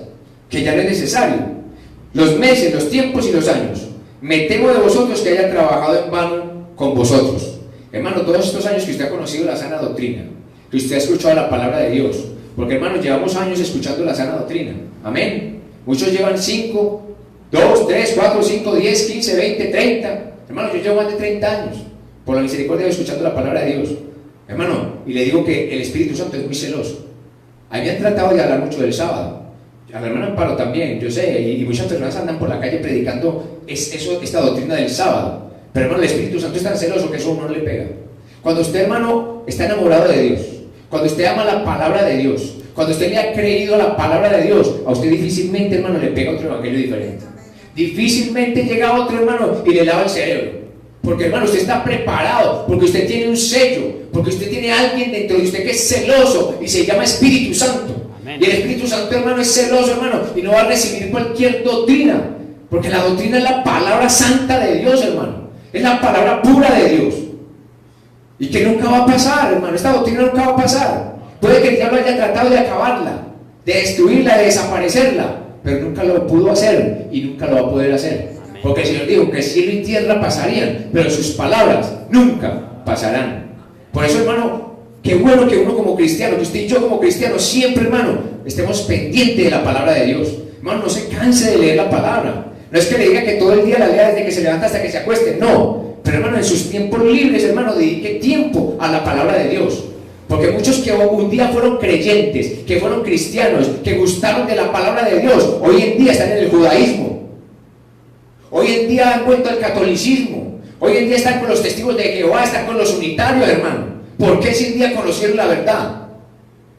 que ya no es necesario, los meses, los tiempos y los años. Me temo de vosotros que haya trabajado en vano con vosotros. Hermano, todos estos años que usted ha conocido la sana doctrina, que usted ha escuchado la palabra de Dios, porque hermanos, llevamos años escuchando la sana doctrina, amén. Muchos llevan 5, 2, 3, 4, 5, 10, 15, 20, 30. Hermano, yo llevo más de 30 años por la misericordia de Dios escuchando la palabra de Dios, hermano. Y le digo que el Espíritu Santo es muy celoso. A mí me han tratado de hablar mucho del sábado, a la hermana Amparo también, yo sé, y muchas personas andan por la calle predicando esta doctrina del sábado. Pero hermano, el Espíritu Santo es tan celoso que eso a uno no le pega. Cuando usted, hermano, está enamorado de Dios, cuando usted ama la palabra de Dios, cuando usted le ha creído a la palabra de Dios, a usted difícilmente, hermano, le pega otro evangelio diferente. Difícilmente llega otro, hermano, y le lava el cerebro. Porque, hermano, usted está preparado, porque usted tiene un sello, porque usted tiene a alguien dentro de usted que es celoso y se llama Espíritu Santo. Amén. Y el Espíritu Santo, hermano, es celoso, hermano, y no va a recibir cualquier doctrina, porque la doctrina es la palabra santa de Dios, hermano. Es la palabra pura de Dios. Y que nunca va a pasar, hermano. Esta doctrina nunca va a pasar. Puede que el diablo haya tratado de acabarla, de destruirla, de desaparecerla, pero nunca lo pudo hacer y nunca lo va a poder hacer. Amén. Porque el Señor dijo que cielo y tierra pasarían, pero sus palabras nunca pasarán. Por eso, hermano, qué bueno que uno como cristiano, que usted y yo como cristianos, siempre, hermano, estemos pendientes de la palabra de Dios. Hermano, no se canse de leer la palabra. No es que le diga que todo el día la lea desde que se levanta hasta que se acueste, no. Pero, hermano, en sus tiempos libres, hermano, dedique tiempo a la palabra de Dios. Porque muchos que un día fueron creyentes, que fueron cristianos, que gustaron de la palabra de Dios, hoy en día están en el judaísmo. Hoy en día han vuelto al catolicismo. Hoy en día están con los testigos de Jehová, están con los unitarios, hermano. ¿Por qué ese día conocieron la verdad?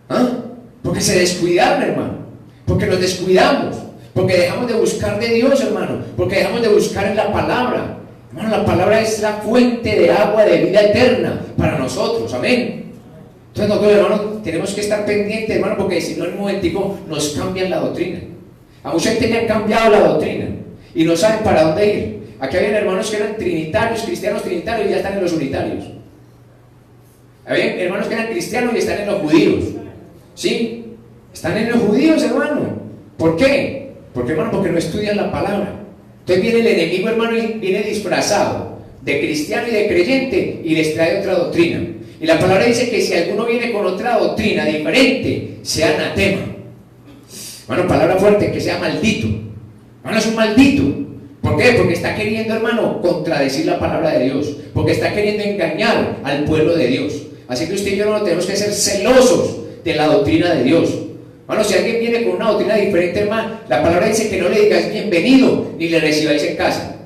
¿Ah? Porque se descuidaron, hermano. Porque nos descuidamos. Porque dejamos de buscar de Dios, hermano. Porque dejamos de buscar en la palabra. Hermano, la palabra es la fuente de agua de vida eterna para nosotros, amén. Entonces nosotros, hermano, tenemos que estar pendientes, hermano, porque si no en un momentico nos cambian la doctrina. A mucha gente le han cambiado la doctrina y no saben para dónde ir. Aquí habían hermanos que eran trinitarios, cristianos trinitarios, y ya están en los unitarios. Habían hermanos que eran cristianos y están en los judíos. ¿Sí? Están en los judíos, hermano. ¿Por qué? Porque, hermano, porque no estudian la palabra. Entonces viene el enemigo, hermano, y viene disfrazado de cristiano y de creyente y les trae otra doctrina. Y la palabra dice que si alguno viene con otra doctrina diferente, sea anatema. Hermano, palabra fuerte, que sea maldito. Hermano, es un maldito. ¿Por qué? Porque está queriendo, hermano, contradecir la palabra de Dios. Porque está queriendo engañar al pueblo de Dios. Así que usted y yo, hermano, tenemos que ser celosos de la doctrina de Dios. Hermano, si alguien viene con una doctrina diferente, hermano, la palabra dice que no le digas bienvenido, ni le recibáis en casa.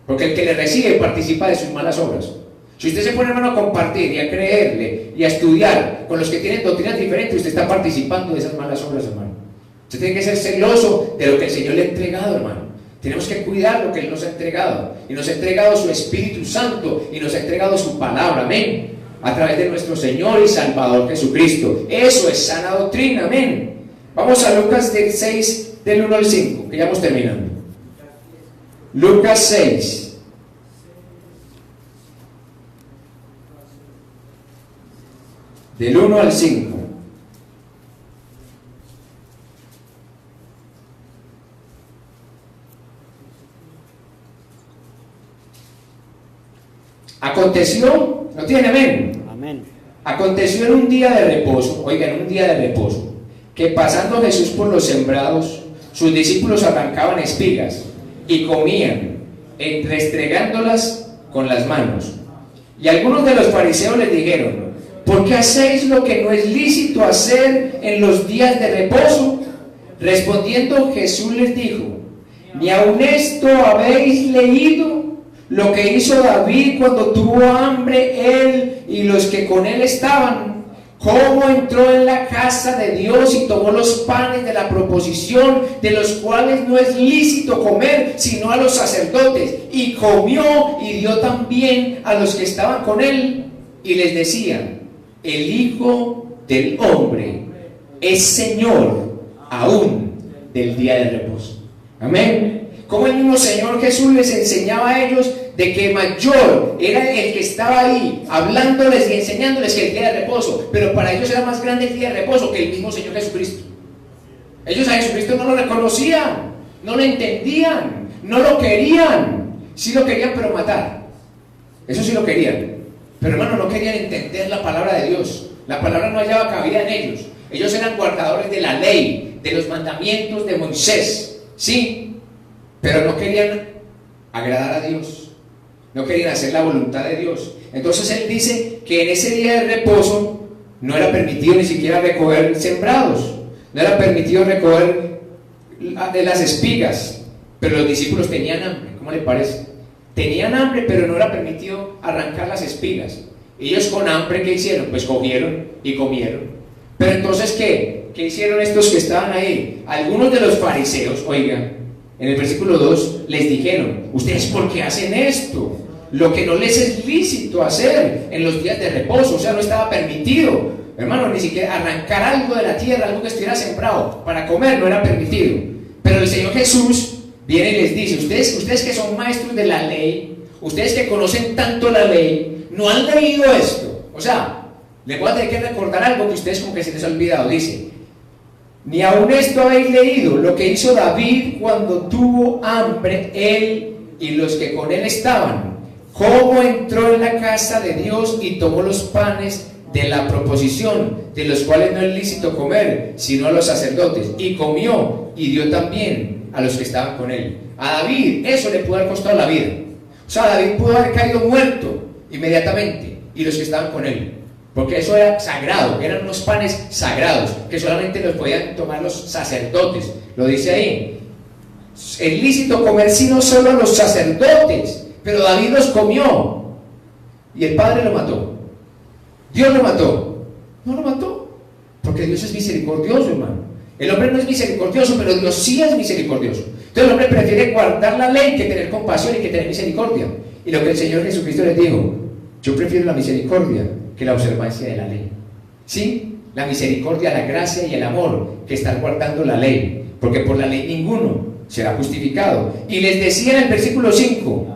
Porque el que le recibe participa de sus malas obras. Si usted se pone, hermano, a compartir y a creerle y a estudiar con los que tienen doctrinas diferentes, usted está participando de esas malas obras, hermano. Usted tiene que ser celoso de lo que el Señor le ha entregado, hermano. Tenemos que cuidar lo que Él nos ha entregado. Y nos ha entregado su Espíritu Santo y nos ha entregado su palabra, amén, a través de nuestro Señor y Salvador Jesucristo. Eso es sana doctrina, amén. Vamos a Lucas 6, del 1 al 5, que ya vamos terminando. Lucas 6. Del 1 al 5. Aconteció, ¿no tiene amén? Amén. Aconteció en un día de reposo, oigan, en un día de reposo, que pasando Jesús por los sembrados, sus discípulos arrancaban espigas y comían, restregándolas con las manos. Y algunos de los fariseos les dijeron: ¿por qué hacéis lo que no es lícito hacer en los días de reposo? Respondiendo Jesús les dijo: ¿ni aun esto habéis leído? Lo que hizo David cuando tuvo hambre, él y los que con él estaban, cómo entró en la casa de Dios y tomó los panes de la proposición, de los cuales no es lícito comer sino a los sacerdotes, y comió y dio también a los que estaban con él, y les decía: el Hijo del Hombre es Señor aún del día de reposo. Amén. Como el mismo Señor Jesús les enseñaba a ellos de que mayor era el que estaba ahí hablándoles y enseñándoles que el día de reposo, pero para ellos era más grande el día de reposo que el mismo Señor Jesucristo. Ellos a Jesucristo no lo reconocían, no lo entendían, no lo querían. Sí lo querían, pero matar. Eso sí lo querían, pero hermano, no querían entender la palabra de Dios. La palabra no hallaba cabida en ellos. Ellos eran guardadores de la ley, de los mandamientos de Moisés, sí, pero no querían agradar a Dios, no querían hacer la voluntad de Dios. Entonces Él dice que en ese día de reposo no era permitido ni siquiera recoger sembrados, no era permitido recoger de las espigas, pero los discípulos tenían hambre. ¿Cómo le parece? Tenían hambre, pero no era permitido arrancar las espigas. Ellos con hambre, ¿qué hicieron? Pues cogieron y comieron. Pero entonces, ¿qué hicieron estos que estaban ahí? Algunos de los fariseos, oigan, en el versículo 2 les dijeron: ¿ustedes por qué hacen esto? Lo que no les es lícito hacer en los días de reposo. O sea, no estaba permitido, hermano, ni siquiera arrancar algo de la tierra, algo que estuviera sembrado para comer, no era permitido. Pero el Señor Jesús viene y les dice: ustedes que son maestros de la ley, ustedes que conocen tanto la ley, ¿no han leído esto? O sea, les voy a tener que recordar algo que ustedes como que se les ha olvidado. Dice: ni aun esto habéis leído, lo que hizo David cuando tuvo hambre, él y los que con él estaban, cómo entró en la casa de Dios y tomó los panes de la proposición, de los cuales no es lícito comer sino a los sacerdotes, y comió y dio también a los que estaban con él. A David eso le pudo haber costado la vida. O sea, David pudo haber caído muerto inmediatamente, y los que estaban con él, porque eso era sagrado, eran unos panes sagrados que solamente los podían tomar los sacerdotes. Lo dice ahí: es lícito comer sino solo a los sacerdotes, pero David los comió y el Padre lo mató. Dios lo mató. No lo mató, porque Dios es misericordioso, hermano. El hombre no es misericordioso, pero Dios sí es misericordioso. Entonces el hombre prefiere guardar la ley que tener compasión y que tener misericordia. Y lo que el Señor Jesucristo les dijo: yo prefiero la misericordia que la observancia de la ley. ¿Sí? La misericordia, la gracia y el amor que están guardando la ley, porque por la ley ninguno será justificado. Y les decía en el versículo 5: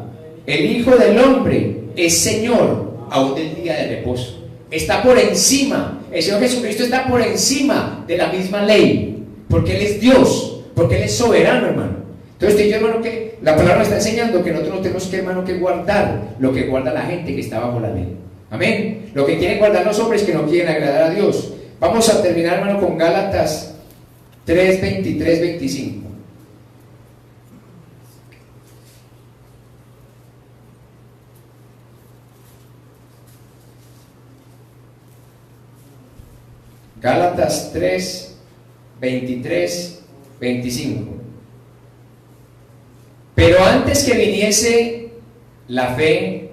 el Hijo del Hombre es Señor aún del día de reposo. Está por encima, el Señor Jesucristo está por encima de la misma ley, porque Él es Dios, porque Él es soberano, hermano. Entonces te digo, hermano, que la palabra nos está enseñando que nosotros no tenemos que, hermano, que guardar lo que guarda la gente que está bajo la ley. Amén. Lo que quieren guardar los hombres que no quieren agradar a Dios. Vamos a terminar, hermano, con Gálatas 3, 23, 25. Gálatas 3, 23, 25. Pero antes que viniese la fe,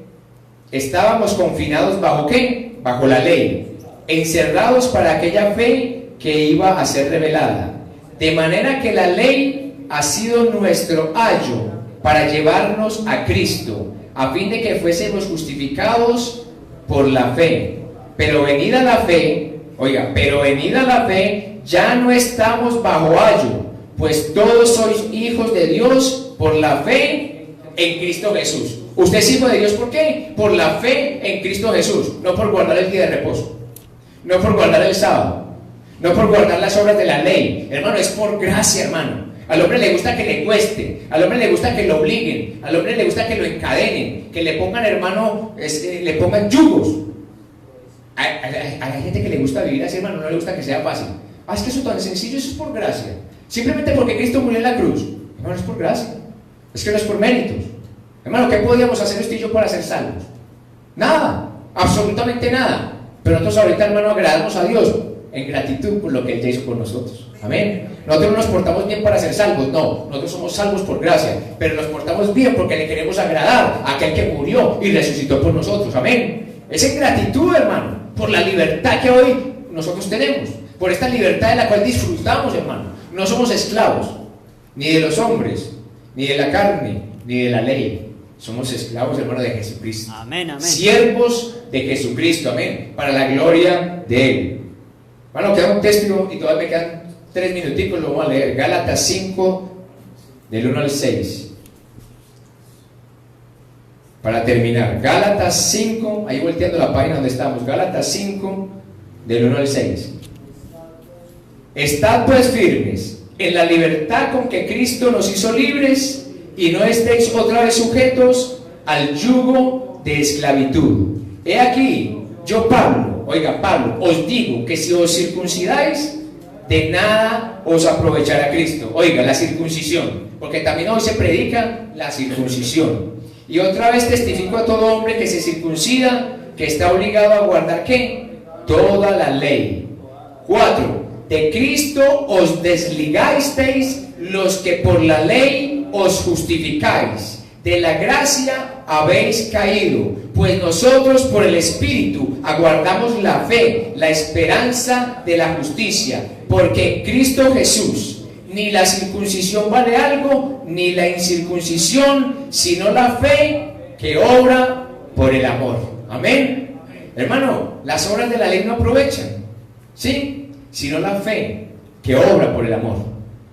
estábamos confinados ¿bajo qué? Bajo la ley, encerrados para aquella fe que iba a ser revelada. De manera que la ley ha sido nuestro ayo para llevarnos a Cristo, a fin de que fuésemos justificados por la fe. Pero venida la fe, oiga, pero venida la fe, ya no estamos bajo ayo, pues todos sois hijos de Dios por la fe en Cristo Jesús. Usted es hijo de Dios, ¿por qué? Por la fe en Cristo Jesús, no por guardar el día de reposo, no por guardar el sábado, no por guardar las obras de la ley. Hermano, es por gracia, hermano. Al hombre le gusta que le cueste, al hombre le gusta que lo obliguen, al hombre le gusta que lo encadenen, que le pongan, hermano, le pongan yugos. Hay gente que le gusta vivir así, hermano, no le gusta que sea fácil. Es que eso es tan sencillo, eso es por gracia. Simplemente porque Cristo murió en la cruz. Hermano, es por gracia. Es que no es por méritos. Hermano, ¿qué podíamos hacer usted y yo para ser salvos? Nada, absolutamente nada. Pero nosotros ahorita, hermano, agradamos a Dios en gratitud por lo que Él ya hizo por nosotros. Amén. Nosotros no nos portamos bien para ser salvos, no. Nosotros somos salvos por gracia, pero nos portamos bien porque le queremos agradar a aquel que murió y resucitó por nosotros. Amén. Es en gratitud, hermano, por la libertad que hoy nosotros tenemos, por esta libertad de la cual disfrutamos, hermano. No somos esclavos, ni de los hombres, ni de la carne, ni de la ley. Somos esclavos, hermano, de Jesucristo. Amén, amén. Siervos de Jesucristo, amén, para la gloria de Él. Bueno, queda un texto y todavía me quedan 3 minuticos, lo vamos a leer. Gálatas 5, del 1 al 6. Para terminar, Gálatas 5, ahí volteando la página donde estamos, Gálatas 5, del 1 al 6. Estad pues firmes en la libertad con que Cristo nos hizo libres, y no estéis otra vez sujetos al yugo de esclavitud. He aquí, yo Pablo, oiga, Pablo, os digo que si os circuncidáis, de nada os aprovechará Cristo. Oiga, la circuncisión, porque también hoy se predica la circuncisión. Y otra vez testifico a todo hombre que se circuncida, que está obligado a guardar, ¿qué? Toda la ley. 4. De Cristo os desligasteis los que por la ley os justificáis, de la gracia habéis caído, pues nosotros por el Espíritu aguardamos la fe, la esperanza de la justicia, porque en Cristo Jesús ni la circuncisión vale algo, ni la incircuncisión, sino la fe que obra por el amor. Amén. Hermano, las obras de la ley no aprovechan, ¿sí? Sino la fe que obra por el amor.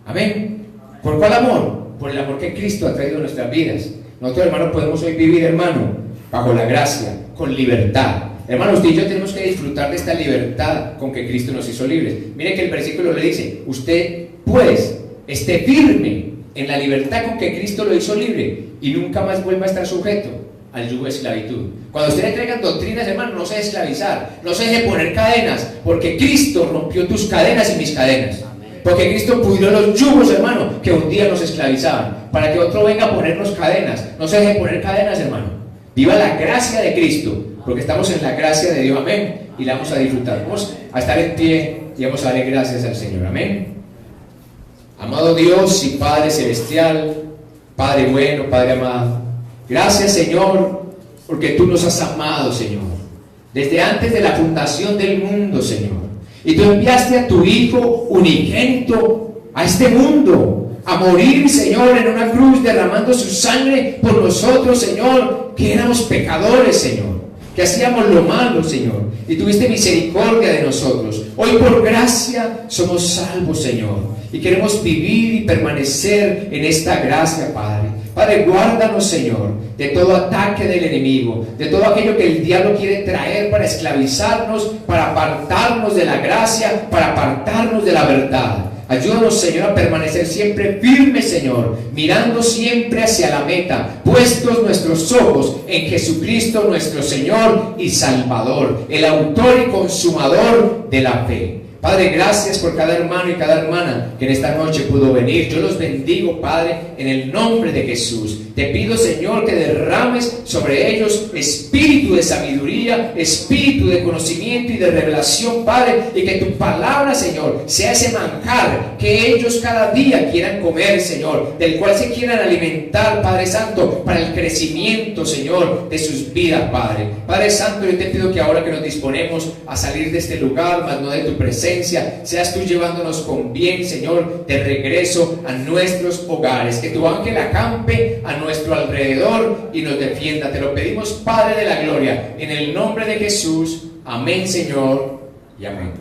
Amén. ¿Por cuál amor? Por el amor que Cristo ha traído a nuestras vidas. Nosotros, hermanos, podemos hoy vivir, hermano, bajo la gracia, con libertad. Hermano, usted y yo tenemos que disfrutar de esta libertad con que Cristo nos hizo libres. Mire que el versículo le dice: usted, pues, esté firme en la libertad con que Cristo lo hizo libre y nunca más vuelva a estar sujeto al yugo de esclavitud. Cuando usted le traigan doctrinas, hermano, no se deje esclavizar, no se deje poner cadenas, porque Cristo rompió tus cadenas y mis cadenas. Porque Cristo pudrió los yugos, hermano, que un día nos esclavizaban, para que otro venga a ponernos cadenas. No se deje poner cadenas, hermano. Viva la gracia de Cristo, porque estamos en la gracia de Dios, amén, y la vamos a disfrutar. Vamos a estar en pie y vamos a darle gracias al Señor, amén. Amado Dios y Padre celestial, Padre bueno, Padre amado, gracias, Señor, porque tú nos has amado, Señor, desde antes de la fundación del mundo, Señor. Y tú enviaste a tu Hijo unigénito a este mundo a morir, Señor, en una cruz, derramando su sangre por nosotros, Señor, que éramos pecadores, Señor, que hacíamos lo malo, Señor, y tuviste misericordia de nosotros. Hoy por gracia somos salvos, Señor, y queremos vivir y permanecer en esta gracia, Padre. Padre, guárdanos, Señor, de todo ataque del enemigo, de todo aquello que el diablo quiere traer para esclavizarnos, para apartarnos de la gracia, para apartarnos de la verdad. Ayúdanos, Señor, a permanecer siempre firmes, Señor, mirando siempre hacia la meta, puestos nuestros ojos en Jesucristo, nuestro Señor y Salvador, el autor y consumador de la fe. Padre, gracias por cada hermano y cada hermana que en esta noche pudo venir. Yo los bendigo, Padre, en el nombre de Jesús. Te pido, Señor, que derrames sobre ellos espíritu de sabiduría, espíritu de conocimiento y de revelación, Padre, y que tu palabra, Señor, sea ese manjar que ellos cada día quieran comer, Señor, del cual se quieran alimentar, Padre Santo, para el crecimiento, Señor, de sus vidas, Padre. Padre Santo, yo te pido que ahora que nos disponemos a salir de este lugar, mas no de tu presencia, presencia, seas tú llevándonos con bien, Señor, de regreso a nuestros hogares. Que tu ángel acampe a nuestro alrededor y nos defienda. Te lo pedimos, Padre de la gloria, en el nombre de Jesús. Amén, Señor, y amén.